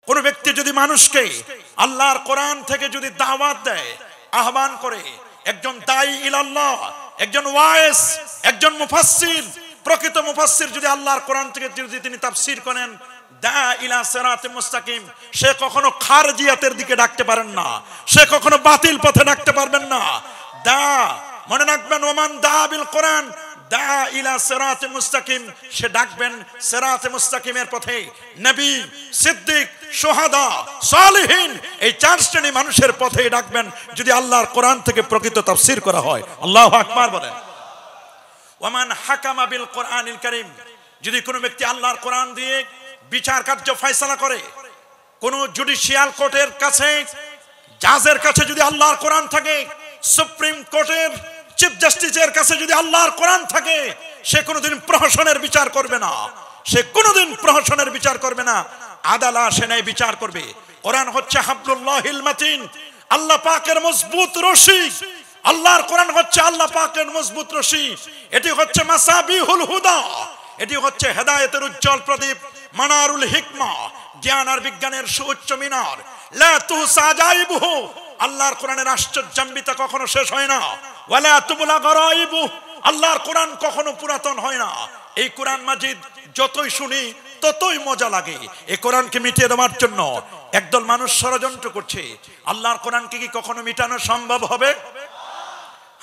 কোন ব্যক্তি যদি মানুষকে আল্লাহর কোরআন থেকে যদি দাওয়াত দেয়, আহ্বান করে, একজন দাঈ ইলাল্লাহ, একজন ওয়াইস, একজন মুফাসসির, প্রকৃত মুফাসসির যদি আল্লাহর কোরআন থেকে যদি তিনি তাফসীর করেন, দা ইলা সিরাতিল মুস্তাকিম, সে কখনো খারজিয়াতের দিকে ডাকতে পারেন না, সে কখনো বাতিল পথে ডাকতে পারবেন না। দা, মনে রাখবেন, ওমান দা বিল কোরআন দা ইলা সিরাতিল মুস্তাকিম, সে ডাকবেন সিরাতে মুস্তাকিমের পথে। নবী, সিদ্দিক, শুহাদা, সালিহিন, এই চার শ্রেণী মানুষের পথে ডাকবেন যদি আল্লাহর কোরআন থেকে প্রকৃত তাফসীর করা হয়। আল্লাহু আকবার বলেন। ওমান হাকামা বিল কোরআনিল কারীম, যদি কোনো ব্যক্তি আল্লাহর কোরআন দিয়ে বিচার কার্য ফয়সালা করে, কোন জুডিশিয়াল কোর্টের কাছে, জাজের কাছে যদি আল্লাহর কোরআন থাকে, সুপ্রিম কোর্টের চিফ জাস্টিসের কাছে যদি আল্লাহর কোরআন থাকে, সে কোনোদিন প্রহসনের বিচার করবে না, সে কোনোদিন প্রহসনের বিচার করবে না, আদালা সে নাই বিচার করবে। কোরআন হচ্ছে হাবলুল্লাহিল মাতিন, আল্লাহ পাকের মজবুত রশি। আল্লাহর কোরআন হচ্ছে আল্লাহ পাকের মজবুত রশি। এটি হচ্ছে মাসাবিহুল হুদা, এটি হচ্ছে হেদায়েতের উজ্জ্বল প্রদীপ, মানারুল হিকমা, জ্ঞান আর বিজ্ঞানের সুউচ্চ মিনার। লা তুহসা জাইবুহু, আল্লাহর কোরআনের আশ্চর্যান্বিতা কখনো শেষ হয় না। ওয়ালা তুবলা গরাইবু, আল্লাহর কোরআন কখনো পুরাতন হয় না। এই কোরআন মাজিদ যতই শুনি ততই মজা লাগে। এই কোরআনকে মিটিয়ে দেওয়ার জন্য একদল মানুষ ষড়যন্ত্র করছে। আল্লাহর কোরআনকে কি কখনো মিটানো সম্ভব হবে?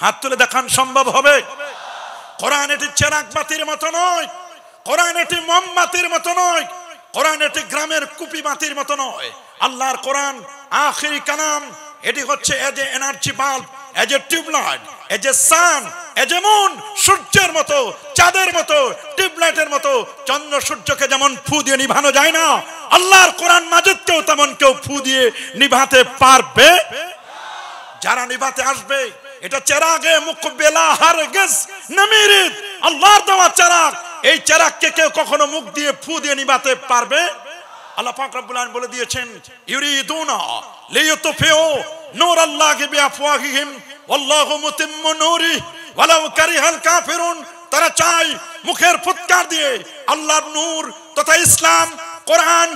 হাত তুলে দেখান, সম্ভব হবে? কোরআন এটি চেরাগ বাতির মতো নয়, কোরআন এটি মোমবাতির মতো নয়, কোরআন এটি গ্রামের কুপি বাতির মতো নয়। আল্লাহর কোরআন আখিরি কালাম। এটি হচ্ছে as a energy bulb, as a tubelight, as a sun, as a moon, সূর্যের মতো, চাঁদের মতো, টিউবলাইটের মতো। চন্দ্র সূর্যকে যেমন ফু দিয়ে নিভানো যায় না, আল্লাহর কোরআন মাজিদকেও তেমন কেউ ফু দিয়ে নিভাতে পারবে? যারা নিভাতে আসবে, এটা চেরাগে মুকবেলা হারগিজ নামিরিদ, আল্লাহর দেওয়া চেরাগ। এই চেরাগকে কেউ কখনো মুখ দিয়ে ফু দিয়ে নিভাতে পারবে? আল্লাহ পাক রব্বুল আলামিন বলে দিয়েছেন, ইউরিদুনা লিইউতফিউ নূরাল্লাহি বিআফওয়াহিহিম ওয়াল্লাহু মুতিম্মু নূরিহি ওয়ালাউ কারিহাল কাফিরুন। তারা চায় মুখের ফুৎকার দিয়ে আল্লাহর নূর তথা ইসলাম, কোরআন,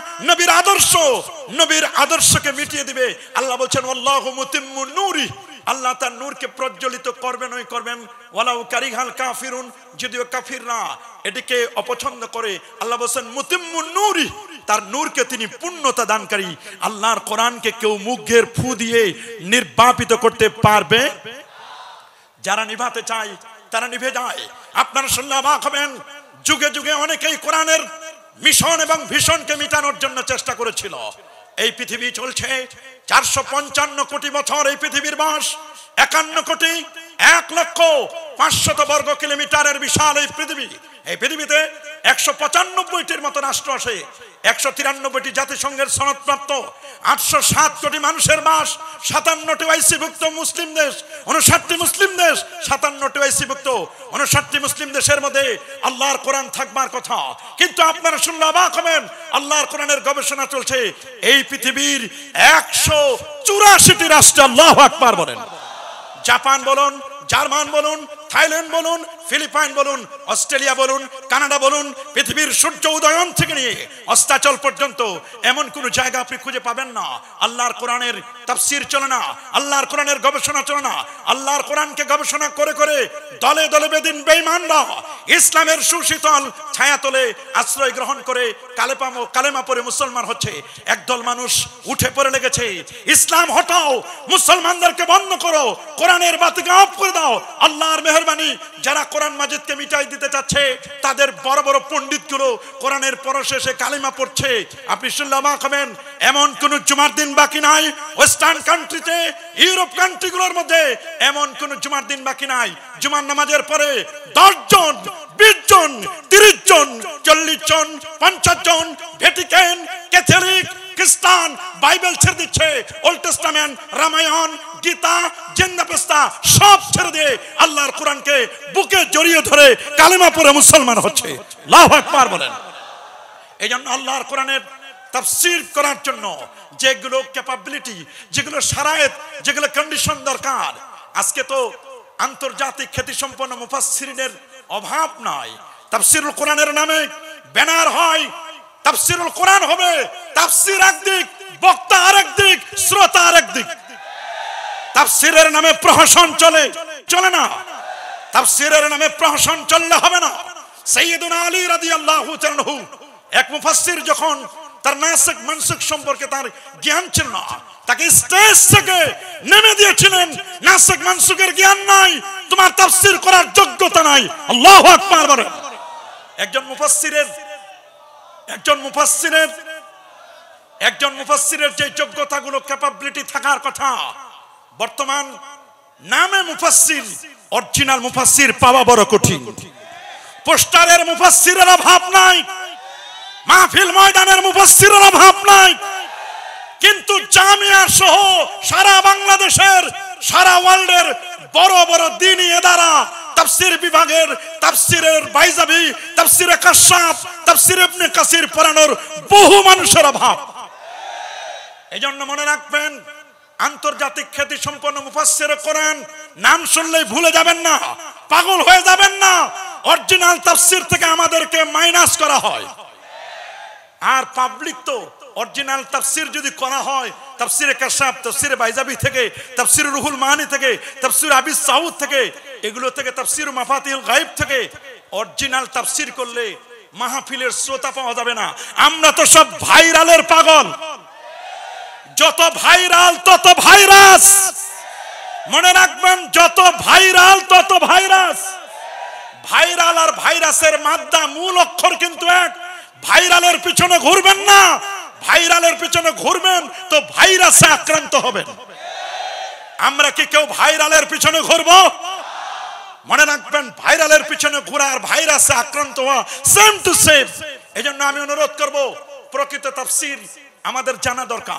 নবীর আদর্শকে মিটিয়ে দিবে। আল্লাহ বলছেন ওয়াল্লাহু মুতিম্মু নূরিহি, আল্লাহ তার নূরকে প্রজ্বলিত করবেনই করবেন। ওয়ালাউ কারিহাল কাফিরুন, যদিও কাফিররা এটিকে অপছন্দ করে, আল্লাহ বলেন মুতিম্মুন নূরি, তার নূরকে তিনি পূর্ণতা দানকারী। আল্লাহর কোরআনকে কেউ মুখের ফু দিয়ে নির্বাপিত করতে পারবে? যারা নিভাতে চায় তারা নিভে যায়। আপনারা শুনলে অবাক হবেন, যুগে যুগে অনেকেই কোরআনের মিশন এবং ভিশনকে মিটানোর জন্য চেষ্টা করেছিল। এই পৃথিবী চলছে 455 কোটি বছর, এই পৃথিবীর বাস 51 কোটি 1,05,000 বর্গ কিলোমিটারের বিশাল এই পৃথিবী। এই পৃথিবীতে 195টির মতো রাষ্ট্র আছে, 193টি জাতিসংঘের সনদপ্রাপ্ত, 807 কোটি মানুষের বাস, 57টি ওআইসি-ভুক্ত মুসলিম দেশ, 59টি মুসলিম দেশ, 57টি ওআইসি-ভুক্ত 59টি মুসলিম দেশের মধ্যে আল্লাহর কোরআন থাকবার কথা। কিন্তু আপনারা শুনলে অবাক হবেন, আল্লাহর কোরআনের গবেষণা চলছে এই পৃথিবীর 184টি রাষ্ট্রে। আল্লাহু আকবার বলেন। জাপান বলুন, জার্মান বলুন, থাইল্যান্ড বলুন, ফিলিপাইন বলুন, অস্ট্রেলিয়া বলুন, কানাডা বলুন, পৃথিবীর সূর্য উদয়ন থেকে নিয়ে অস্তাচল পর্যন্ত এমন কোন জায়গা আপনি খুঁজে পাবেন না আল্লাহর কোরআনের তাফসীর চলে না, আল্লাহর কোরআনের গবেষণা চলে না। আল্লাহর কোরআনকে গবেষণা করে করে দলে দলে বেদিন বেঈমানরা ইসলামের সুশীতল ছায়াতলে আশ্রয় গ্রহণ করে কালেমা পড়ে মুসলমান হচ্ছে। একদল মানুষ উঠে পড়ে লেগেছে, ইসলাম হটাও, মুসলমানদেরকে বন্ধ করো, কোরআনের বাতিকে অফ করে দাও। আল্লাহর মেহেরবানি, যারা কোরআন মাজিদকে মিটাই দিতে চাচ্ছে তাদের বড় বড় পণ্ডিতগুলো কোরআনের পরশেষে কালিমা পড়ছে। আপনি শুনলে অবাক হবেন, এমন কোন জুমার দিন বাকি নাই ওয়েস্টার্ন কান্ট্রিতে, ইউরোপ কান্ট্রিগুলোর মধ্যে এমন কোন জুমার দিন বাকি নাই জুমার নামাজের পরে 10 জন, 20 জন, 30 জন, 40 জন, 50 জন ভ্যাটিকান, ক্যাথলিক, খ্রিস্টান বাইবেল ছেড়ে দিচ্ছে, ওল্ড টেস্টামেন্ট, রামায়ণ, গীতা, জিন্দাপস্তা সব ছেড়ে দিয়ে আল্লাহর কোরআনকে বুকে জড়িয়ে ধরে কালেমা পড়ে মুসলমান হচ্ছে। আল্লাহু আকবার বলেন। এই জন্য আল্লাহর কোরআনের তাফসীর করার জন্য যেগুলো ক্যাপাবিলিটি, যেগুলো শারায়েত, যেগুলো কন্ডিশন দরকার, আজকে তো আন্তর্জাতিক খ্যাতিসম্পন্ন মুফাসসিরিনের অভাব নাই। তাফসীরুল কোরআনের নামে ব্যানার হয়, তাফসিরুল কোরআন হবে, তাফসির একদিক, বক্তা আরেক দিক, শ্রোতা আরেক দিক। তাফসিরের নামে প্রহসন চলে না, তাফসিরের নামে প্রহসন চললে হবে না। সাইয়্যিদুনা আলী রাদিয়াল্লাহু তাআলা আনহু এক মুফাসসির যখন তার নাসিক মানসিক সম্পর্কে তার জ্ঞান ছিল না, তাকে স্টেজ থেকে নেমে দিয়েছিলেন, নাসিক মানসিকের জ্ঞান নাই, তোমার তাফসীর করার যোগ্যতা নাই। আল্লাহু আকবার বলেন। একজন মুফাসসিরের যে যোগ্যতাগুলো, ক্যাপাবিলিটি থাকার কথা, বর্তমান নামে মুফাসসির, অরিজিনাল মুফাসসির পাওয়া বড় কঠিন। পোস্টারের মুফাসসিরের অভাব নাই, মাহফিল ময়দানের মুফাসসিরের অভাব নাই, কিন্তু জামিয়া সহ সারা বাংলাদেশের, সারা ওয়ার্ল্ডের বড় বড় দ্বীনি ইদারা, তাফসীর বিভাগের, তাফসীরের বাইজাবি, তাফসীরে কাশাফ, তাফসীর ইবনে কাসির পড়ানোর বহু মানুষের অভাব। এইজন্য মনে রাখবেন, আন্তর্জাতিক খ্যাতি সম্পন্ন মুফাসসিরে কোরআন নাম শুনলেই ভুলে যাবেন না, পাগল হয়ে যাবেন না। অরিজিনাল তাফসীর থেকে আমাদেরকে মাইনাস করা হয়, আর পাবলিক তো অরিজিনাল তাফসীর যদি করা হয়, তাফসীরে কাশাফ, তাফসীরে বাইজাবি থেকে, তাফসীর রুহুল মানি থেকে, তাফসীর আবি সাউদ থেকে, এগুলো থেকে, তাফসীর মাফাতিহুল গায়ব থেকে অরিজিনাল তাফসীর করলে মাহফিলের শ্রোতা পাওয়া যাবে না। আমরা তো সব ভাইরালের পাগল, যত ভাইরাল তত ভাইরাস। মনে রাখবেন, যত ভাইরাল তত ভাইরাস। ভাইরাল আর ভাইরাসের মাদ্দা, মূল অক্ষর কিন্তু এক। ভাইরালের পিছনে ঘুরবেন না, ভাইরালের পিছনে ঘুরবেন তো ভাইরাসে আক্রান্ত হবেন। আমরা কি কেউ ভাইরালের পিছনে ঘুরবো? মনে রাখবেন, ভাইরালের পিছনে ঘোরা আর ভাইরাসে আক্রান্ত হওয়া সেম টু সেম। এজন্য আমি অনুরোধ করব, প্রকৃত তাফসীর আমাদের জানা দরকার।